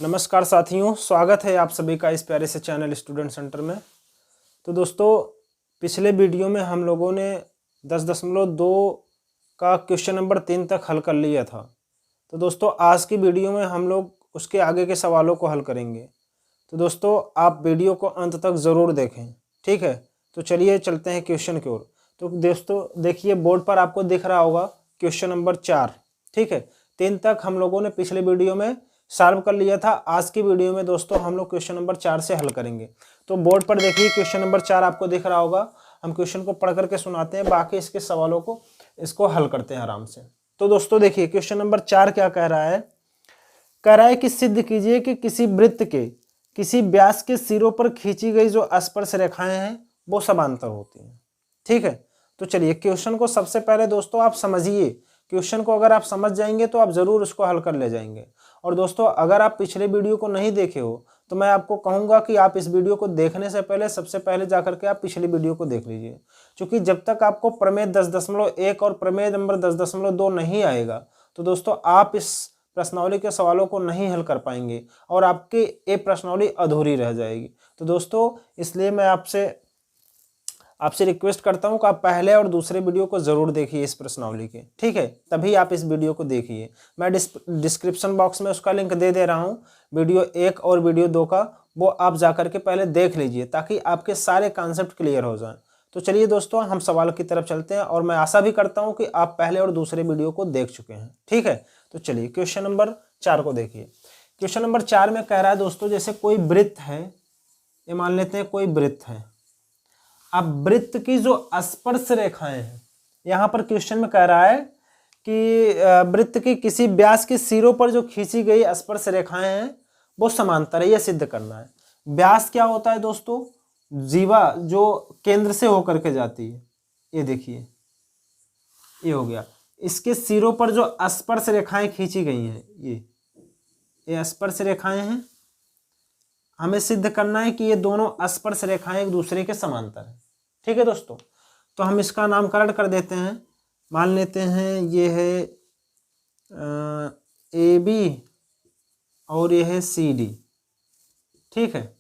नमस्कार साथियों, स्वागत है आप सभी का इस प्यारे से चैनल स्टूडेंट सेंटर में। तो दोस्तों, पिछले वीडियो में हम लोगों ने 10.2 का क्वेश्चन नंबर 3 तक हल कर लिया था। तो दोस्तों, आज की वीडियो में हम लोग उसके आगे के सवालों को हल करेंगे। तो दोस्तों, आप वीडियो को अंत तक ज़रूर देखें, ठीक है। तो चलिए चलते हैं क्वेश्चन की ओर। तो दोस्तों देखिए, बोर्ड पर आपको दिख रहा होगा क्वेश्चन नंबर 4, ठीक है। 3 तक हम लोगों ने पिछले वीडियो में सॉल्व कर लिया था। आज की वीडियो में दोस्तों हम लोग क्वेश्चन नंबर 4 से हल करेंगे। तो बोर्ड पर देखिए क्वेश्चन नंबर 4 आपको दिख रहा होगा। हम क्वेश्चन को पढ़ करके सुनाते हैं, बाकी इसके सवालों को इसको हल करते हैं आराम से। तो दोस्तों देखिए, क्वेश्चन नंबर 4 क्या कह रहा है। कह रहा है कि सिद्ध कीजिए कि किसी वृत्त के किसी व्यास के सिरों पर खींची गई जो स्पर्श रेखाएं हैं वो समांतर होती हैं, ठीक है। तो चलिए क्वेश्चन को सबसे पहले दोस्तों आप समझिए। क्वेश्चन को अगर आप समझ जाएंगे तो आप जरूर उसको हल कर ले जाएंगे। और दोस्तों, अगर आप पिछले वीडियो को नहीं देखे हो तो मैं आपको कहूंगा कि आप इस वीडियो को देखने से पहले सबसे पहले जाकर के आप पिछली वीडियो को देख लीजिए। क्योंकि जब तक आपको प्रमेय 10.1 और प्रमेय नंबर 10.2 नहीं आएगा तो दोस्तों आप इस प्रश्नावली के सवालों को नहीं हल कर पाएंगे और आपकी ये प्रश्नावली अधूरी रह जाएगी। तो दोस्तों, इसलिए मैं आपसे रिक्वेस्ट करता हूं कि आप पहले और दूसरे वीडियो को जरूर देखिए इस प्रश्नावली के, ठीक है। तभी आप इस वीडियो को देखिए। मैं डिस्क्रिप्शन बॉक्स में उसका लिंक दे रहा हूं, वीडियो 1 और वीडियो 2 का। वो आप जाकर के पहले देख लीजिए ताकि आपके सारे कॉन्सेप्ट क्लियर हो जाएं। तो चलिए दोस्तों, हम सवाल की तरफ चलते हैं और मैं आशा भी करता हूं कि आप पहले और दूसरे वीडियो को देख चुके हैं, ठीक है। तो चलिए क्वेश्चन नंबर 4 को देखिए। क्वेश्चन नंबर 4 में कह रहा है दोस्तों, जैसे कोई वृत्त है, ये मान लेते हैं कोई वृत्त है। अब वृत्त की जो स्पर्श रेखाएं हैं, यहां पर क्वेश्चन में कह रहा है कि वृत्त की किसी व्यास के सिरों पर जो खींची गई स्पर्श रेखाएं हैं वो समांतर है, यह सिद्ध करना है। व्यास क्या होता है दोस्तों? जीवा जो केंद्र से होकर के जाती है। ये देखिए, ये हो गया। इसके सिरों पर जो स्पर्श रेखाएं खींची गई हैं, ये स्पर्श रेखाएं हैं। हमें सिद्ध करना है कि ये दोनों स्पर्श रेखाएं एक दूसरे के समांतर है, ठीक है दोस्तों। तो हम इसका नामकरण कर देते हैं। मान लेते हैं ये है AB और ये है CD, ठीक है।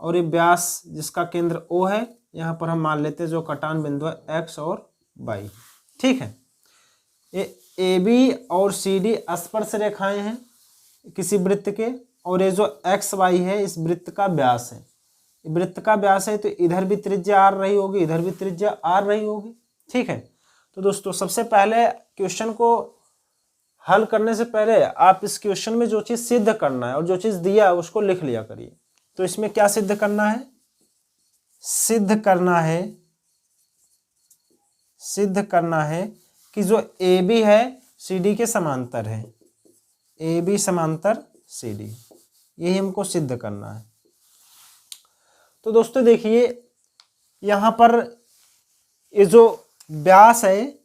और ये व्यास जिसका केंद्र O है, यहाँ पर हम मान लेते हैं जो कटान बिंदु है X और Y, ठीक है। ये AB और CD स्पर्श रेखाएं हैं किसी वृत्त के, और ये जो XY है इस वृत्त का व्यास है। वृत्त का व्यास है तो इधर भी त्रिज्या R रही होगी, इधर भी त्रिज्या R रही होगी, ठीक है। तो दोस्तों सबसे पहले क्वेश्चन को हल करने से पहले आप इस क्वेश्चन में जो चीज सिद्ध करना है और जो चीज दिया है उसको लिख लिया करिए। तो इसमें क्या सिद्ध करना है? सिद्ध करना है कि जो AB है CD के समांतर है। AB समांतर CD, यही हमको सिद्ध करना है। तो दोस्तों देखिए, यहां पर ये जो व्यास है,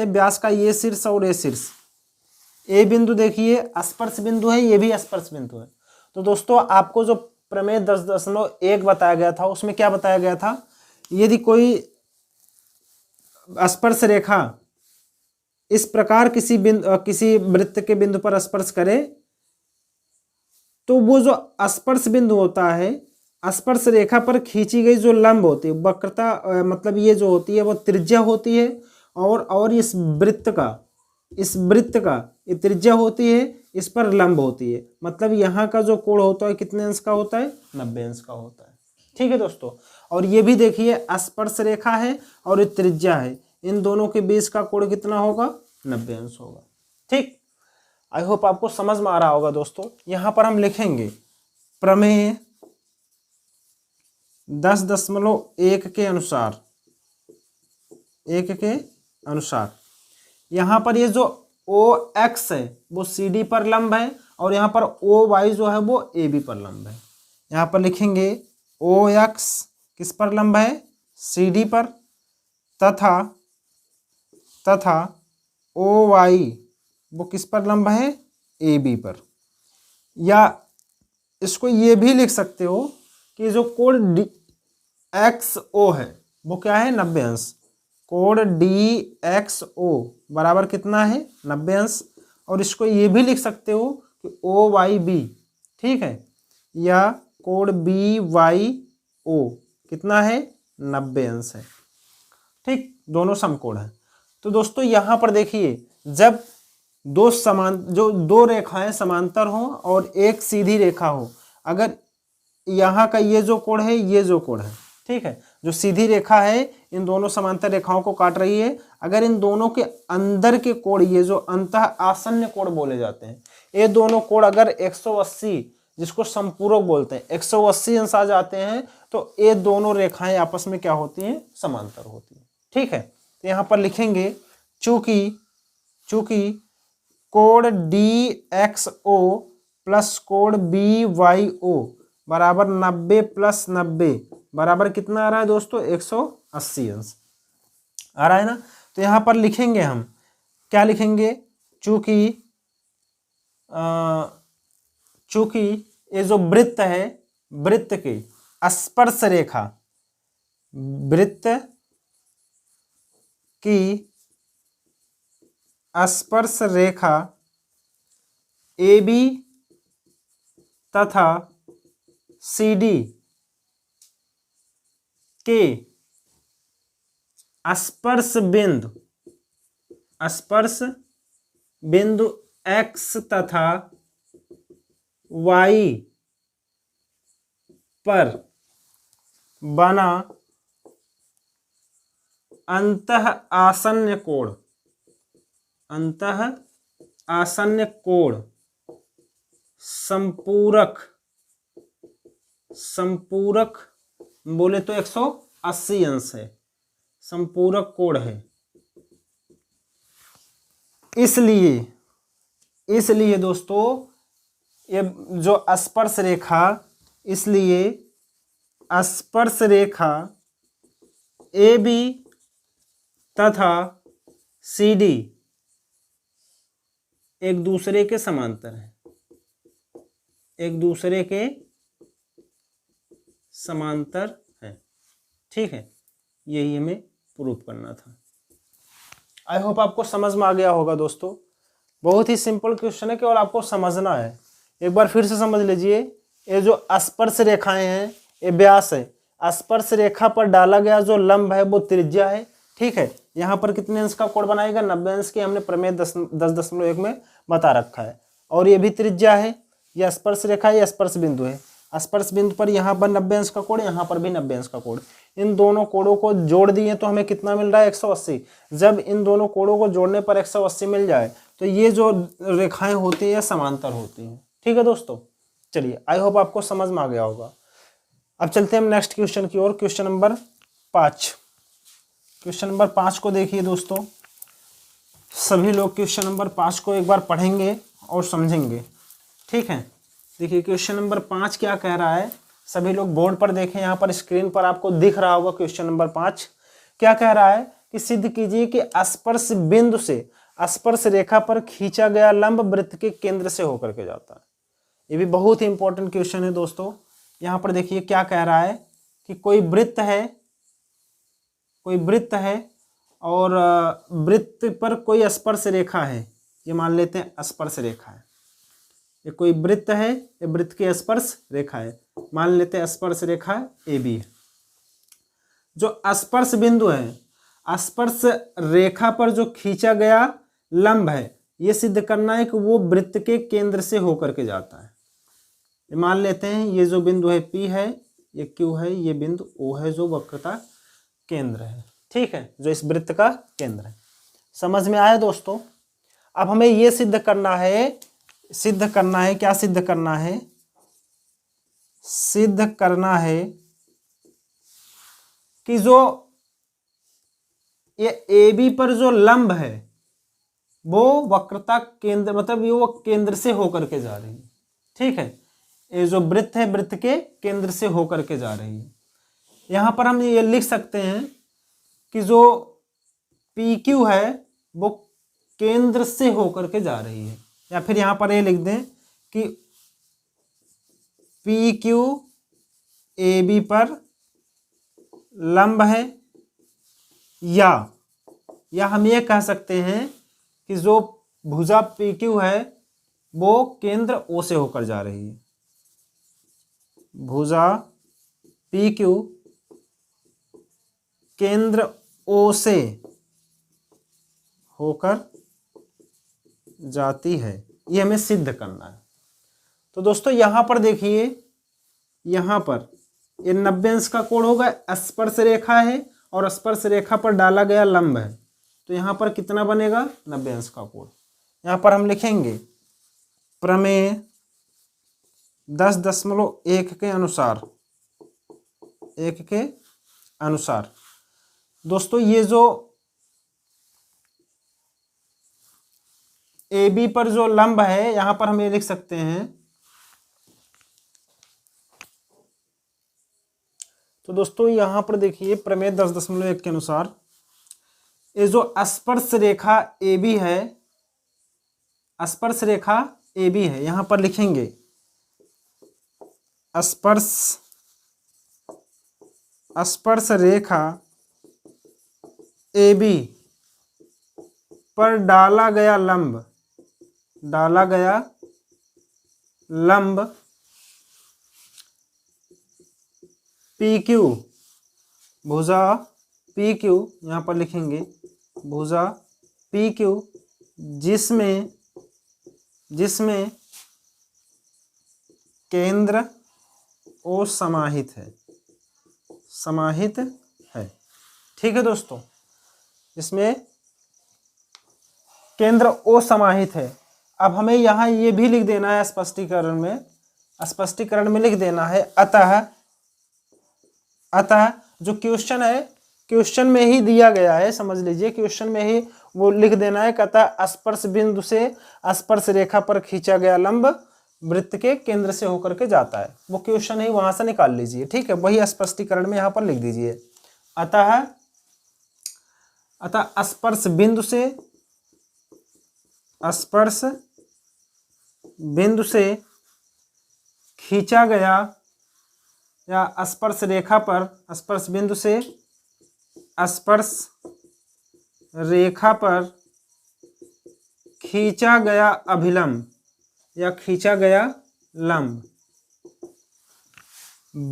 व्यास का ये शीर्ष और ये शीर्ष, ए बिंदु देखिए स्पर्श बिंदु है, ये भी स्पर्श बिंदु है। तो दोस्तों आपको जो प्रमेय 10.1 बताया गया था उसमें क्या बताया गया था? यदि कोई स्पर्श रेखा इस प्रकार किसी वृत्त के बिंदु पर स्पर्श करे तो वो जो स्पर्श बिंदु होता है, स्पर्श रेखा पर खींची गई जो लंब होती है, वक्रता मतलब ये जो होती है वो त्रिज्या होती है। और इस वृत्त का ये त्रिज्या होती है, इस पर लंब होती है। मतलब यहाँ का जो कोण होता है कितने अंश का होता है? 90 अंश का होता है, ठीक है दोस्तों। और ये भी देखिए स्पर्श रेखा है और ये त्रिज्या है, इन दोनों के बीच का कोण कितना होगा? 90 अंश होगा, ठीक। आई होप आपको समझ में आ रहा होगा दोस्तों। यहां पर हम लिखेंगे प्रमेय 10.1 के अनुसार यहां पर ये जो OX है वो CD पर लंब है और यहां पर OY जो है वो AB पर लंब है। यहां पर लिखेंगे OX किस पर लंब है? CD पर, तथा OY वो किस पर लंब है? AB पर। या इसको ये भी लिख सकते हो कि जो कोण DXO है वो क्या है? 90 अंश। कोण DXO बराबर कितना है? 90 अंश। और इसको ये भी लिख सकते हो कि ओ वाई बी, ठीक है, या कोण बी वाई ओ कितना है 90 अंश है, ठीक, दोनों समकोण है। तो दोस्तों यहां पर देखिए जब दो रेखाएं समांतर हो और एक सीधी रेखा हो, अगर यहाँ का ये जो कोण है, ये जो कोण है, ठीक है, जो सीधी रेखा है इन दोनों समांतर रेखाओं को काट रही है, अगर इन दोनों के अंदर के कोण, ये जो अंतः आसन्न कोण बोले जाते हैं, ये दोनों कोण अगर 180, जिसको संपूरक बोलते हैं, 180 अंश आ जाते हैं, तो ये दोनों रेखाएं आपस में क्या होती हैं, समांतर होती हैं, ठीक है। तो यहाँ पर लिखेंगे चूंकि कोण डी एक्स ओ प्लस कोण बी वाई ओ बराबर 90 प्लस 90 बराबर कितना आ रहा है दोस्तों, 180 अंश आ रहा है ना। तो यहां पर लिखेंगे हम क्या लिखेंगे, चूंकि ये जो वृत्त है, वृत्त की स्पर्श रेखा, वृत्त की स्पर्श रेखा ए बी तथा सी डी के स्पर्श बिंदु एक्स तथा वाई पर बना अंतः आसन्न कोण संपूरक बोले तो 180 अंश है, संपूरक कोण है। इसलिए दोस्तों ये जो स्पर्श रेखा, इसलिए स्पर्श रेखा ए बी तथा सी डी एक दूसरे के समांतर है, एक दूसरे के समांतर है, ठीक है, यही हमें प्रूफ करना था। आई होप आपको समझ में आ गया होगा दोस्तों, बहुत ही सिंपल क्वेश्चन है, केवल आपको समझना है। एक बार फिर से समझ लीजिए, ये जो स्पर्श रेखाएं हैं ये व्यास है, स्पर्श रेखा पर डाला गया जो लंब है वो त्रिज्या है, ठीक है। यहाँ पर कितने अंश का कोण बनाएगा, 90 अंश की, हमने प्रमेय 10.1 में बता रखा है, और ये भी त्रिज्या है, यह स्पर्श रेखा है, यह स्पर्श बिंदु है, स्पर्श बिंदु पर यहाँ पर 90 अंश का कोण, यहाँ पर भी 90 अंश का कोण, इन दोनों कोणों को जोड़ दिए तो हमें कितना मिल रहा है, 180। जब इन दोनों कोणों को जोड़ने पर 180 मिल जाए तो ये जो रेखाएं होती हैं समांतर होती हैं, ठीक है दोस्तों। चलिए, आई होप आपको समझ में आ गया होगा। अब चलते हैं हम नेक्स्ट क्वेश्चन की ओर, क्वेश्चन नंबर 5। क्वेश्चन नंबर 5 को देखिए दोस्तों, सभी लोग क्वेश्चन नंबर 5 को एक बार पढ़ेंगे और समझेंगे, ठीक है। देखिए क्वेश्चन नंबर 5 क्या कह रहा है, सभी लोग बोर्ड पर देखें, यहाँ पर स्क्रीन पर आपको दिख रहा होगा। क्वेश्चन नंबर 5 क्या कह रहा है कि सिद्ध कीजिए कि स्पर्श बिंदु से स्पर्श रेखा पर खींचा गया लंब वृत्त के केंद्र से होकर के जाता है। ये भी बहुत ही इंपॉर्टेंट क्वेश्चन है दोस्तों। यहाँ पर देखिए क्या कह रहा है कि कोई वृत्त है और वृत्त पर कोई स्पर्श रेखा है, ये मान लेते हैं स्पर्श रेखा है, ये कोई वृत्त है, ये वृत्त की स्पर्श रेखा है, मान लेते हैं स्पर्श रेखा ए बी है। जो स्पर्श बिंदु है, स्पर्श रेखा पर जो खींचा गया लंब है, ये सिद्ध करना है कि वो वृत्त के केंद्र से होकर के जाता है। मान लेते हैं ये जो बिंदु है P है, ये Q है, ये बिंदु O है जो वक्रता केंद्र है, ठीक है, जो इस वृत्त का केंद्र है। समझ में आया दोस्तों। अब हमें ये सिद्ध करना है, क्या सिद्ध करना है, सिद्ध करना है कि जो ये AB पर जो लंब है वो वक्रता केंद्र, मतलब ये वो केंद्र से होकर के जा रही है, ठीक है, ये जो वृत्त है वृत्त के केंद्र से होकर के जा रही है। यहां पर हम ये लिख सकते हैं कि जो PQ है वो केंद्र से होकर के जा रही है, या फिर यहां पर ये लिख दें कि PQ AB पर लंब है, या हम ये कह सकते हैं कि जो भुजा PQ है वो केंद्र ओ से होकर जा रही है। भुजा पी क्यू केंद्र ओ से होकर जाती है, ये हमें सिद्ध करना है। तो दोस्तों यहां पर देखिए, यहां पर ये 90 अंश का कोण होगा, स्पर्श रेखा है और स्पर्श रेखा पर डाला गया लंब है, तो यहां पर कितना बनेगा 90 अंश का कोण। यहां पर हम लिखेंगे प्रमेय 10.1 के अनुसार, 1 के अनुसार दोस्तों ये जो ए बी पर जो लंब है, यहां पर हम ये लिख सकते हैं, तो दोस्तों यहां पर देखिए प्रमेय 10.1 के अनुसार ये जो स्पर्श रेखा ए बी है, स्पर्श रेखा ए बी है, यहां पर लिखेंगे स्पर्श रेखा ए बी पर डाला गया लंब पी क्यू, भुजा पी क्यू, यहां पर लिखेंगे भुजा पी क्यू, जिसमें केंद्र ओ समाहित है। ठीक है दोस्तों, इसमें केंद्र ओ समाहित है। अब हमें यहां ये भी लिख देना है स्पष्टीकरण में लिख देना है अतः जो क्वेश्चन है, क्वेश्चन में ही दिया गया है, समझ लीजिए क्वेश्चन में ही वो लिख देना है, अतः स्पर्श बिंदु से स्पर्श रेखा पर खींचा गया लंब वृत्त के केंद्र से होकर के जाता है। वो क्वेश्चन ही वहां से निकाल लीजिए, ठीक है, वही स्पष्टीकरण में यहां पर लिख दीजिए। अतः स्पर्श बिंदु से खींचा गया, या स्पर्श रेखा पर, स्पर्श बिंदु से स्पर्श रेखा पर खींचा गया अभिलंब या खींचा गया लंब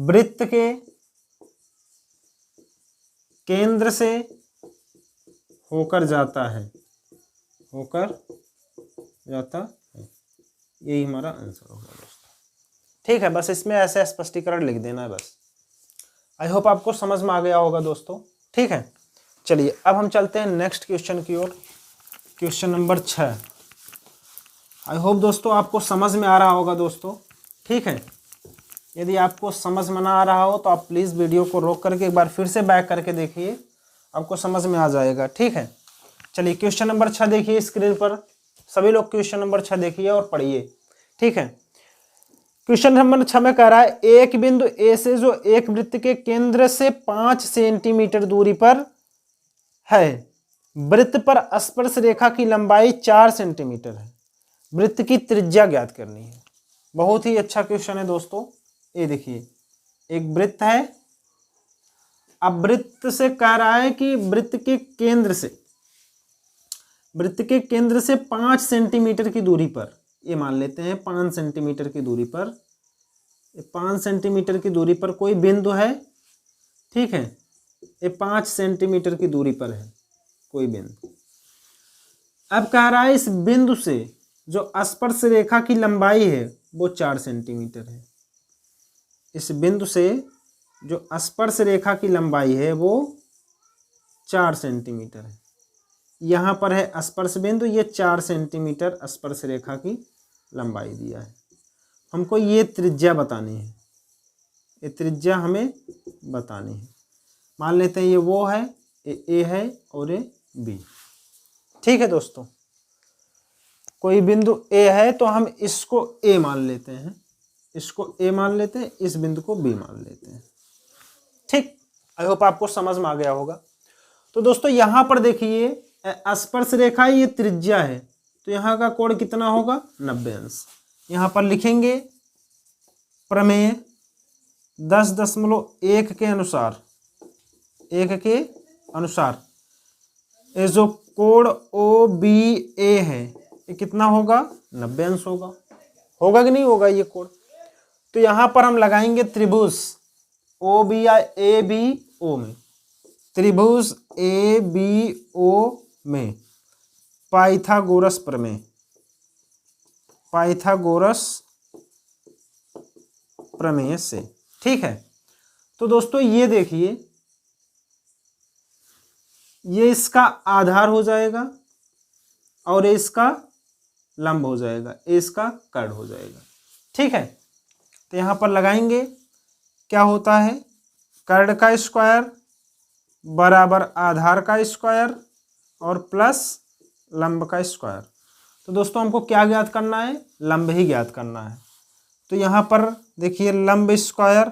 वृत्त के केंद्र से होकर जाता है, यही हमारा आंसर होगा दोस्तों। ठीक है, बस इसमें ऐसे स्पष्टीकरण लिख देना है बस। आई होप आपको समझ में आ गया होगा दोस्तों। ठीक है, चलिए अब हम चलते हैं नेक्स्ट क्वेश्चन की ओर, क्वेश्चन नंबर 6। आई होप दोस्तों आपको समझ में आ रहा होगा दोस्तों। ठीक है, यदि आपको समझ में ना आ रहा हो तो आप प्लीज़ वीडियो को रोक करके एक बार फिर से बैक करके देखिए, आपको समझ में आ जाएगा। ठीक है, चलिए क्वेश्चन नंबर 6 देखिए स्क्रीन पर, सभी लोग क्वेश्चन नंबर 6 देखिए और पढ़िए। ठीक है, क्वेश्चन नंबर 6 में कह रहा है एक बिंदु ए से जो एक वृत्त के केंद्र से 5 सेंटीमीटर दूरी पर है, वृत्त पर स्पर्श रेखा की लंबाई 4 सेंटीमीटर है, वृत्त की त्रिज्या ज्ञात करनी है। बहुत ही अच्छा क्वेश्चन है दोस्तों। ये देखिए एक वृत्त है, अब वृत्त से कह रहा है कि वृत्त के केंद्र से 5 सेंटीमीटर की दूरी पर, ये मान लेते हैं 5 सेंटीमीटर की दूरी पर, 5 सेंटीमीटर की दूरी पर कोई बिंदु है। ठीक है, ये 5 सेंटीमीटर की दूरी पर है कोई बिंदु। अब कह रहा है इस बिंदु से जो स्पर्श रेखा की लंबाई है वो 4 सेंटीमीटर है। इस बिंदु से जो स्पर्श रेखा की लंबाई है वो 4 सेंटीमीटर है। यहाँ पर है स्पर्श बिंदु, ये 4 सेंटीमीटर स्पर्श रेखा की लंबाई दिया है। हमको ये त्रिज्या बतानी है, ये त्रिज्या हमें बतानी है। मान लेते हैं ये वो है, ये ए है और ये बी। ठीक है दोस्तों, कोई बिंदु ए है तो हम इसको ए मान लेते हैं, इसको ए मान लेते हैं, इस बिंदु को बी मान लेते हैं। ठीक, आई होप आपको समझ में आ गया होगा। तो दोस्तों यहां पर देखिए स्पर्श रेखा ये त्रिज्या है, तो यहाँ का कोण कितना होगा 90 अंश। यहाँ पर लिखेंगे प्रमेय 10.1 के अनुसार, 1 के अनुसार ये जो कोण ओ बी ए है, ये कितना होगा, 90 अंश होगा। होगा कि नहीं होगा ये कोण। तो यहाँ पर हम लगाएंगे त्रिभुज ओ बी या ए बी ओ में, त्रिभुज ए बी ओ में पाइथागोरस प्रमेय, पाइथागोरस प्रमेय से। ठीक है, तो दोस्तों ये देखिए, ये इसका आधार हो जाएगा और इसका लंब हो जाएगा, इसका कर्ण हो जाएगा। ठीक है, तो यहां पर लगाएंगे, क्या होता है, कर्ण का स्क्वायर बराबर आधार का स्क्वायर और प्लस लंब का स्क्वायर। तो दोस्तों हमको क्या ज्ञात करना है, लंब ही ज्ञात करना है। तो यहां पर देखिए लंब स्क्वायर,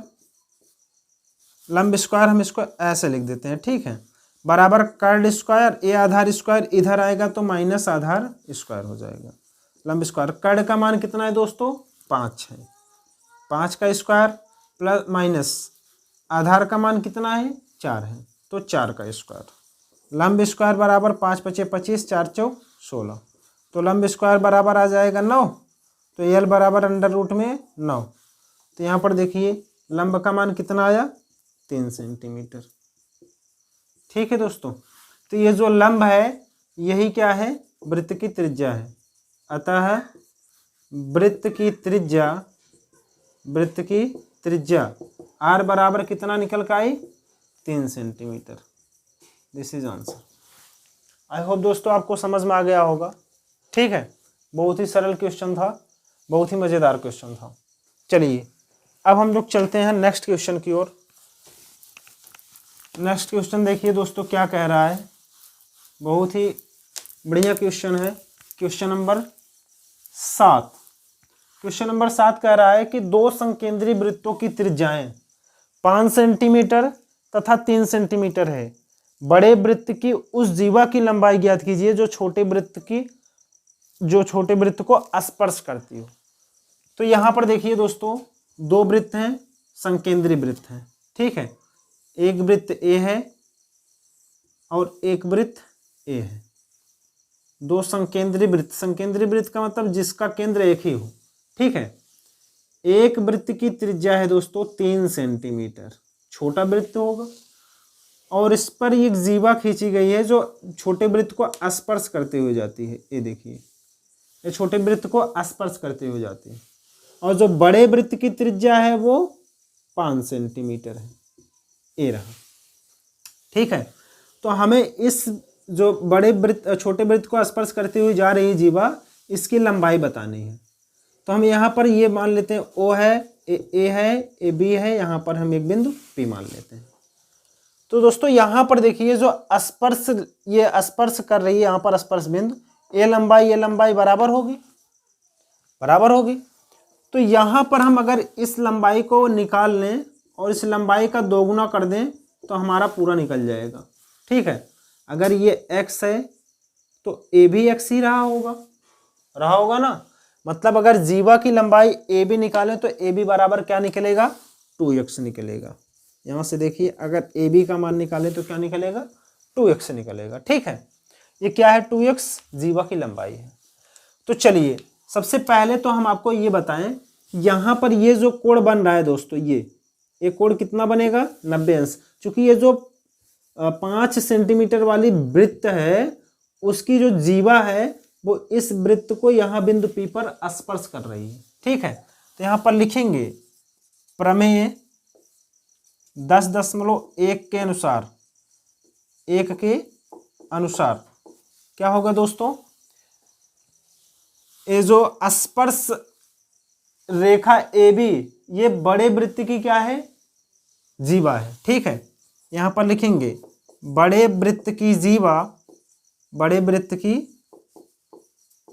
लंब स्क्वायर हम इसको ऐसे लिख देते हैं। ठीक है, बराबर कर्ण स्क्वायर, ए आधार स्क्वायर इधर आएगा तो माइनस आधार स्क्वायर हो जाएगा, लंब स्क्वायर। कर्ण का मान कितना है दोस्तों, 5 है, 5 का स्क्वायर प्लस माइनस आधार का मान कितना है, 4 है, तो 4 का स्क्वायर। लंब स्क्वायर बराबर 5 पचे 25, 4 चौक 16, तो लंब स्क्वायर बराबर आ जाएगा 9, तो एल बराबर अंडर रूट में 9। तो यहाँ पर देखिए लंब का मान कितना आया, 3 सेंटीमीटर। ठीक है दोस्तों, तो ये जो लंब है यही क्या है, वृत्त की त्रिज्या है। अतः वृत्त की त्रिज्या, वृत्त की त्रिज्या आर बराबर कितना निकल कर आई, 3 centimetre. This is answer. I hope दोस्तों आपको समझ में आ गया होगा। ठीक है, बहुत ही सरल क्वेश्चन था, बहुत ही मजेदार क्वेश्चन था। चलिए अब हम लोग चलते हैं नेक्स्ट क्वेश्चन की ओर। नेक्स्ट क्वेश्चन देखिए दोस्तों क्या कह रहा है, बहुत ही बढ़िया क्वेश्चन है। क्वेश्चन नंबर 7, क्वेश्चन नंबर 7 कह रहा है कि दो संकेंद्री वृत्तों की त्रिज्याएं 5 सेंटीमीटर तथा 3 सेंटीमीटर है। बड़े वृत्त की उस जीवा की लंबाई ज्ञात कीजिए जो छोटे वृत्त को स्पर्श करती हो। तो यहां पर देखिए दोस्तों, दो वृत्त हैं, संकेंद्री वृत्त हैं। ठीक है, एक वृत्त ए है और एक वृत्त ए है, दो संकेंद्री वृत्त। संकेंद्री वृत्त का मतलब जिसका केंद्र एक ही हो। ठीक है, एक वृत्त की त्रिज्या है दोस्तों 3 सेंटीमीटर, छोटा वृत्त होगा, और इस पर एक जीवा खींची गई है जो छोटे वृत्त को स्पर्श करते हुए जाती है। ये देखिए, ये छोटे वृत्त को स्पर्श करते हुए जाती है, और जो बड़े वृत्त की त्रिज्या है वो 5 सेंटीमीटर है। ये रहा। ठीक है, तो हमें इस जो बड़े वृत्त छोटे वृत्त को स्पर्श करते हुए जा रही जीवा, इसकी लंबाई बतानी है। तो हम यहाँ पर ये मान लेते हैं ओ है, ए है, ए बी है, यहाँ पर हम एक बिंदु पी मान लेते हैं। तो दोस्तों यहाँ पर देखिए जो स्पर्श, ये स्पर्श कर रही है, यहाँ पर स्पर्श बिंदु, ये लंबाई बराबर होगी, बराबर होगी। तो यहाँ पर हम अगर इस लंबाई को निकाल लें और इस लंबाई का दोगुना कर दें तो हमारा पूरा निकल जाएगा। ठीक है, अगर ये x है तो ए भी x ही रहा होगा ना। मतलब अगर जीवा की लंबाई ए बी निकालें तो ए बी बराबर क्या निकलेगा, 2x निकलेगा। यहाँ से देखिए, अगर ए बी का मान निकालें तो क्या निकलेगा, 2x निकलेगा। ठीक है, ये क्या है, 2x जीवा की लंबाई है। तो चलिए सबसे पहले तो हम आपको ये बताएं, यहाँ पर ये जो कोण बन रहा है दोस्तों, ये कोण कितना बनेगा, 90 अंश। चूंकि ये जो 5 सेंटीमीटर वाली वृत्त है उसकी जो जीवा है वो इस वृत्त को यहाँ बिंदु P पर स्पर्श कर रही है। ठीक है, तो यहाँ पर लिखेंगे प्रमेय 10.1 के अनुसार, 1 के अनुसार क्या होगा दोस्तों, ये जो स्पर्श रेखा AB ये बड़े वृत्त की क्या है, जीवा है। ठीक है, यहाँ पर लिखेंगे बड़े वृत्त की जीवा, बड़े वृत्त की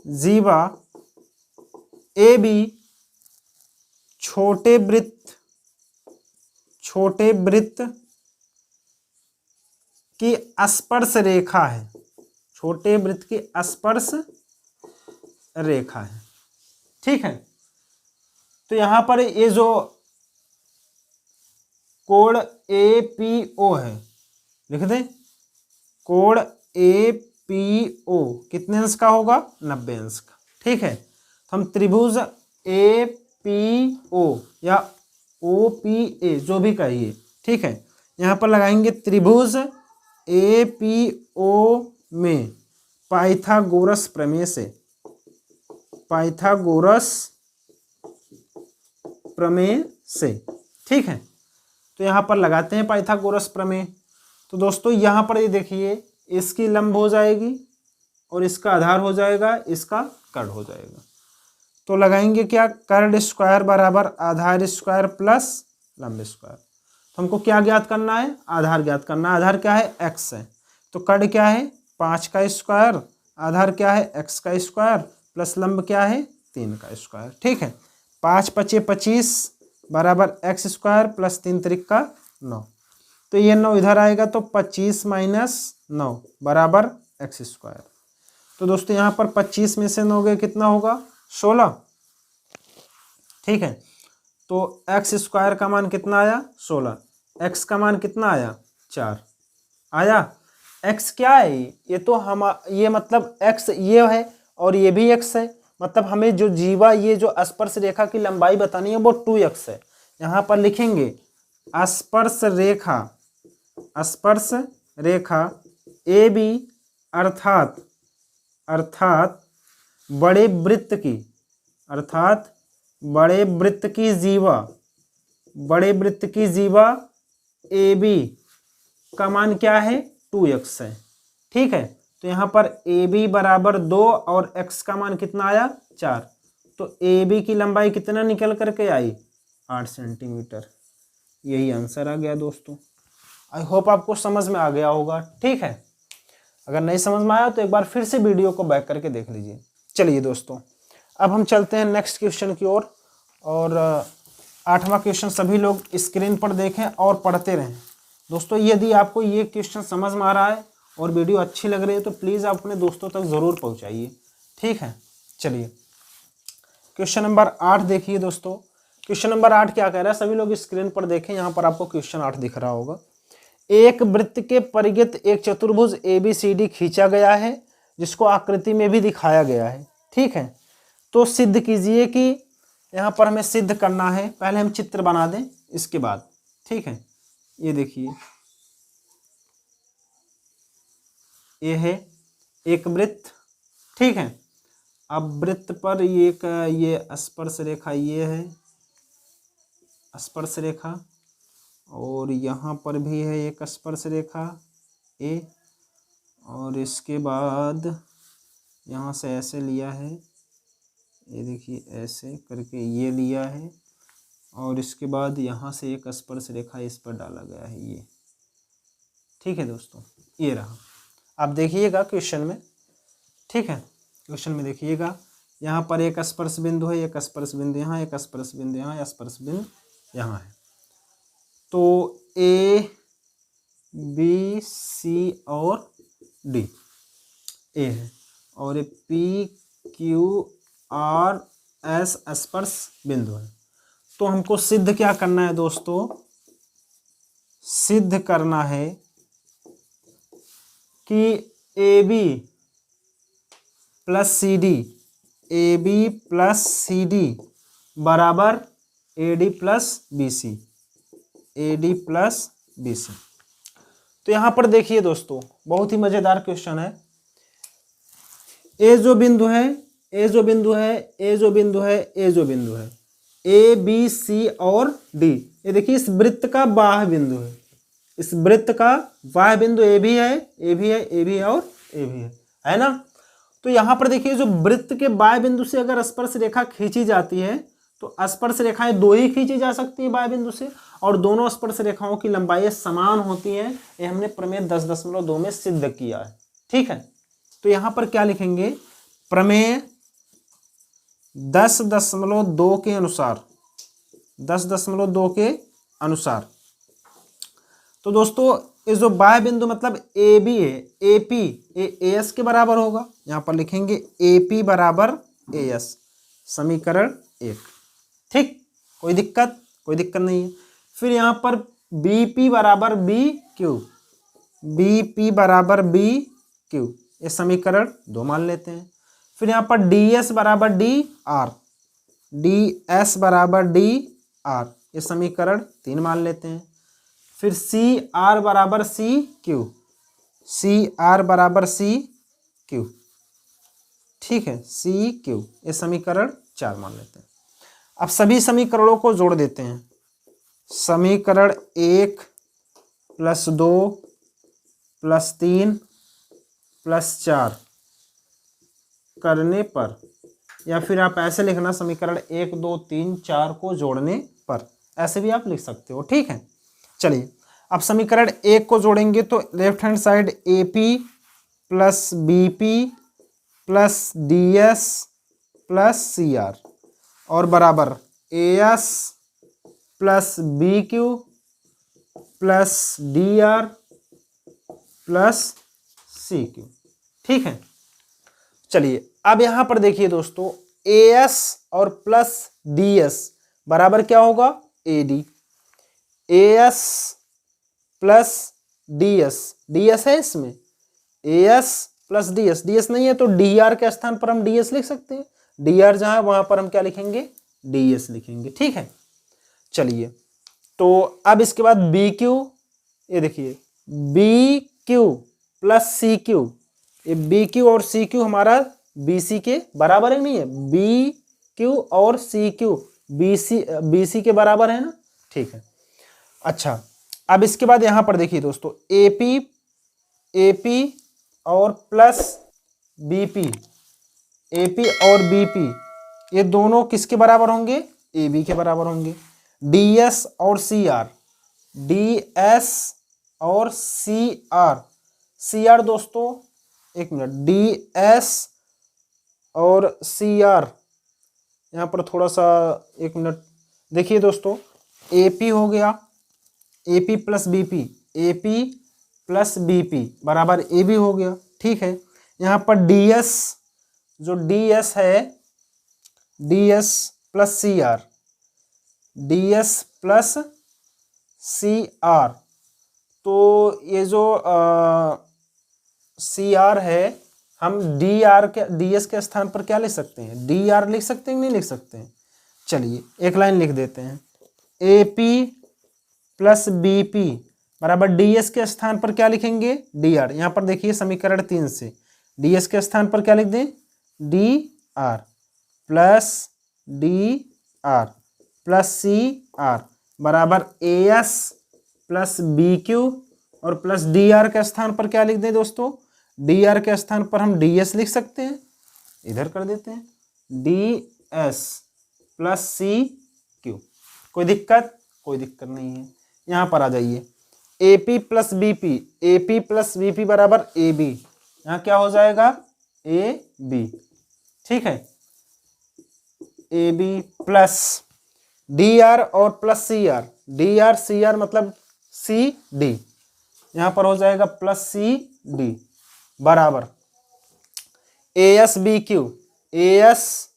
जीवा AB छोटे वृत्त की स्पर्श रेखा है, छोटे वृत्त की स्पर्श रेखा है। ठीक है, तो यहां पर ये जो कोण APO है, लिख दें, कोण APO कितने अंश का होगा, 90 अंश का। ठीक है। तो हम त्रिभुज ए पी ओ या ओ पी ए जो भी कहिए, ठीक है, यहाँ पर लगाएंगे त्रिभुज ए पी ओ में पाइथागोरस प्रमेय से, पाइथागोरस प्रमेय से, ठीक है। तो यहाँ पर लगाते हैं पाइथागोरस प्रमेय। तो दोस्तों यहाँ पर ये देखिए, इसकी लंब हो जाएगी और इसका आधार हो जाएगा, इसका कर्ण हो जाएगा। तो लगाएंगे क्या, कर्ण स्क्वायर बराबर आधार स्क्वायर प्लस लंब स्क्वायर। तो हमको क्या ज्ञात करना है, आधार ज्ञात करना है। आधार क्या है, x है। तो कर्ण क्या है, 5 का स्क्वायर, आधार क्या है, x का स्क्वायर प्लस लंब क्या है, 3 का स्क्वायर, ठीक है। 5 पचे 25 बराबर x स्क्वायर प्लस 3 त्रिका 9। तो ये 9 इधर आएगा तो 25 माइनस 9 बराबर x स्क्वायर। तो दोस्तों यहाँ पर 25 में से 9 गए कितना होगा, 16, ठीक है। तो x स्क्वायर का मान कितना आया, 16, x का मान कितना आया, 4 आया। x क्या है, ये तो हम, ये मतलब x ये है और ये भी x है, मतलब हमें जो जीवा, ये जो स्पर्श रेखा की लंबाई बतानी है वो 2x है। यहाँ पर लिखेंगे स्पर्श रेखा, स्पर्श रेखा ए बी अर्थात बड़े वृत्त की, अर्थात बड़े वृत्त की जीवा, बड़े वृत्त की जीवा ए बी का मान क्या है, 2x है, ठीक है। तो यहाँ पर ए बी बराबर 2 और x का मान कितना आया, 4। तो ए बी की लंबाई कितना निकल करके आई, 8 सेंटीमीटर। यही आंसर आ गया दोस्तों। आई होप आपको समझ में आ गया होगा, ठीक है। अगर नहीं समझ में आया तो एक बार फिर से वीडियो को बैक करके देख लीजिए। चलिए दोस्तों, अब हम चलते हैं नेक्स्ट क्वेश्चन की ओर। और 8वां क्वेश्चन सभी लोग स्क्रीन पर देखें और पढ़ते रहें। दोस्तों यदि आपको ये क्वेश्चन समझ में आ रहा है और वीडियो अच्छी लग रही है तो प्लीज़ आप अपने दोस्तों तक ज़रूर पहुँचाइए, ठीक है। चलिए क्वेश्चन नंबर 8 देखिए दोस्तों। क्वेश्चन नंबर 8 क्या कह रहा है, सभी लोग स्क्रीन पर देखें। यहाँ पर आपको क्वेश्चन 8 दिख रहा होगा। एक वृत्त के परिघित एक चतुर्भुज ABCD खींचा गया है, जिसको आकृति में भी दिखाया गया है, ठीक है। तो सिद्ध कीजिए कि, यहाँ पर हमें सिद्ध करना है, पहले हम चित्र बना दें इसके बाद, ठीक है। ये देखिए, ये है एक वृत्त, ठीक है। अब वृत्त पर ये स्पर्श रेखा ये है स्पर्श रेखा, और यहाँ पर भी है एक स्पर्श रेखा ए, और इसके बाद यहाँ से ऐसे लिया है, ये देखिए ऐसे करके ये लिया है, और इसके बाद यहाँ से एक स्पर्श रेखा इस पर डाला गया है ये, ठीक है दोस्तों। ये रहा, आप देखिएगा क्वेश्चन में, ठीक है। क्वेश्चन में देखिएगा, यहाँ पर एक स्पर्श बिंदु है, एक स्पर्श बिंदु यहाँ, एक स्पर्श बिंदु यहाँ, स्पर्श बिंदु यहाँ है। तो A B C और D ए है, और ये P Q R S स्पर्श बिंदु है। तो हमको सिद्ध क्या करना है दोस्तों, सिद्ध करना है कि AB plus CD, AB plus CD बराबर AD plus BC, AD plus BC। तो यहाँ पर देखिए दोस्तों, बहुत ही मजेदार क्वेश्चन है। ए जो बिंदु है, ए जो बिंदु है, ए जो बिंदु है, ए जो बिंदु है, ए बी सी और डी, ये देखिए इस वृत्त का बाह्य बिंदु है, इस वृत्त का बाह्य बिंदु ए भी है, ए भी है, ए भी है और ए भी है ना। तो यहाँ पर देखिए, जो वृत्त के बाह्य बिंदु से अगर स्पर्श रेखा खींची जाती है तो स्पर्श रेखाएं 2 ही खींची जा सकती है बाह्य बिंदु से, और दोनों स्पर्श रेखाओं की लंबाई समान होती है। ये हमने प्रमेय 10.2 में सिद्ध किया है, ठीक है। तो यहाँ पर क्या लिखेंगे, प्रमेय 10.2 के अनुसार, 10.2 के अनुसार। तो दोस्तों ये जो बाह्य बिंदु मतलब ए बी है, ए पी ए एस के बराबर होगा। यहाँ पर लिखेंगे ए पी बराबर ए एस, समीकरण 1, ठीक। कोई दिक्कत नहीं है। फिर यहाँ पर बी पी बराबर बी क्यू, बी पी बराबर बी क्यू, ये समीकरण 2 मान लेते हैं। फिर यहाँ पर डी एस बराबर डी आर, डी एस बराबर डी आर, ये समीकरण 3 मान लेते हैं। फिर सी आर बराबर सी क्यू, सी आर बराबर सी क्यू, ठीक है, सी क्यू, ये समीकरण 4 मान लेते हैं। अब सभी समीकरणों को जोड़ देते हैं। समीकरण 1 + 2 + 3 + 4 करने पर, या फिर आप ऐसे लिखना समीकरण 1 2 3 4 को जोड़ने पर, ऐसे भी आप लिख सकते हो, ठीक है। चलिए अब समीकरण 1 को जोड़ेंगे तो left hand side A P plus B P plus D S plus C R और बराबर A S plus B Q plus D R plus C Q, ठीक है। चलिए अब यहां पर देखिए दोस्तों, ए एस और प्लस डी एस बराबर क्या होगा, A D, A S plus D S, D S है इसमें, A S plus D S, D S नहीं है तो डी आर के स्थान पर हम डी एस लिख सकते हैं, डी आर जहां है वहां पर हम क्या लिखेंगे, डी एस लिखेंगे, ठीक है। चलिए तो अब इसके बाद बी क्यू, ये देखिए B Q plus C Q, ये बी क्यू और सी क्यू हमारा बी सी के बराबर है, नहीं है, बी क्यू और सी क्यू बी सी के बराबर है ना, ठीक है। अच्छा अब इसके बाद यहां पर देखिए दोस्तों, ए पी और प्लस बीपी, ए पी और बीपी ये दोनों किसके बराबर होंगे, ए बी के बराबर होंगे। डी एस और सी आर, डी एस और सी आर, सी आर दोस्तों एक मिनट, डी एस और सी आर यहाँ पर थोड़ा सा एक मिनट देखिए दोस्तों, ए पी हो गया, A P plus B P, A P plus B P बराबर ए बी हो गया, ठीक है। यहाँ पर डी एस, जो डी एस है, D S plus C R, D S plus C R, तो ये जो सी आर है हम डी आर के, डी एस के स्थान पर क्या लिख सकते हैं, डी आर लिख सकते हैं, नहीं लिख सकते हैं। चलिए एक लाइन लिख देते हैं, A P plus B P बराबर डी एस के स्थान पर क्या लिखेंगे, डी आर। यहाँ पर देखिए समीकरण 3 से डी एस के स्थान पर क्या लिख दें, D R plus D R plus C R बराबर A S plus B Q और प्लस डी आर के स्थान पर क्या लिख दें दोस्तों, डी आर के स्थान पर हम डी एस लिख सकते हैं, इधर कर देते हैं, D S plus C Q. कोई दिक्कत, कोई दिक्कत नहीं है। यहाँ पर आ जाइए, A P plus B P, A P plus B P बराबर ए बी, यहाँ क्या हो जाएगा, ए बी, ठीक है, A B plus D R और plus C R, D R C R मतलब सी डी, यहाँ पर हो जाएगा प्लस सी डी बराबर A S B Q, A S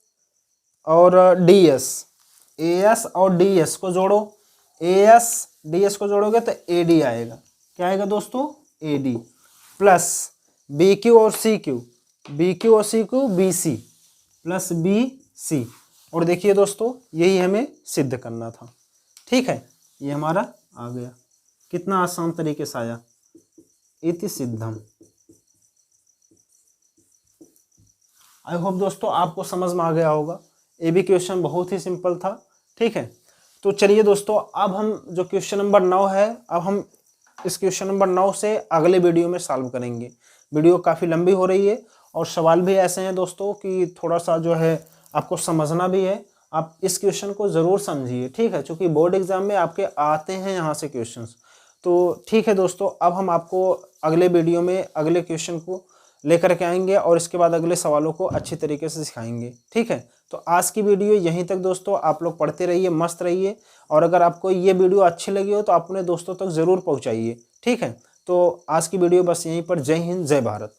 और डी एस, ए एस और डी एस को जोड़ो, ए एस डी एस को जोड़ोगे तो ए डी आएगा, क्या आएगा दोस्तों, A D plus B Q और सी क्यू, बी क्यू और C Q B C plus B C. और देखिए दोस्तों यही हमें सिद्ध करना था, ठीक है, ये हमारा आ गया, कितना आसान तरीके से आया, इति सिद्धम। आई होप दोस्तों आपको समझ में आ गया होगा, ये भी क्वेश्चन बहुत ही सिंपल था, ठीक है। तो चलिए दोस्तों अब हम जो क्वेश्चन नंबर 9 है, अब हम इस क्वेश्चन नंबर 9 से अगले वीडियो में सॉल्व करेंगे। वीडियो काफ़ी लंबी हो रही है और सवाल भी ऐसे हैं दोस्तों कि थोड़ा सा जो है आपको समझना भी है, आप इस क्वेश्चन को ज़रूर समझिए, ठीक है, क्योंकि बोर्ड एग्जाम में आपके आते हैं यहाँ से क्वेश्चंस। तो ठीक है दोस्तों, अब हम आपको अगले वीडियो में अगले क्वेश्चन को लेकर के आएंगे और इसके बाद अगले सवालों को अच्छी तरीके से सिखाएंगे, ठीक है। तो आज की वीडियो यहीं तक दोस्तों, आप लोग पढ़ते रहिए, मस्त रहिए, और अगर आपको ये वीडियो अच्छी लगी हो तो अपने दोस्तों तक ज़रूर पहुँचाइए, ठीक है। तो आज की वीडियो बस यहीं पर। जय हिंद, जय भारत।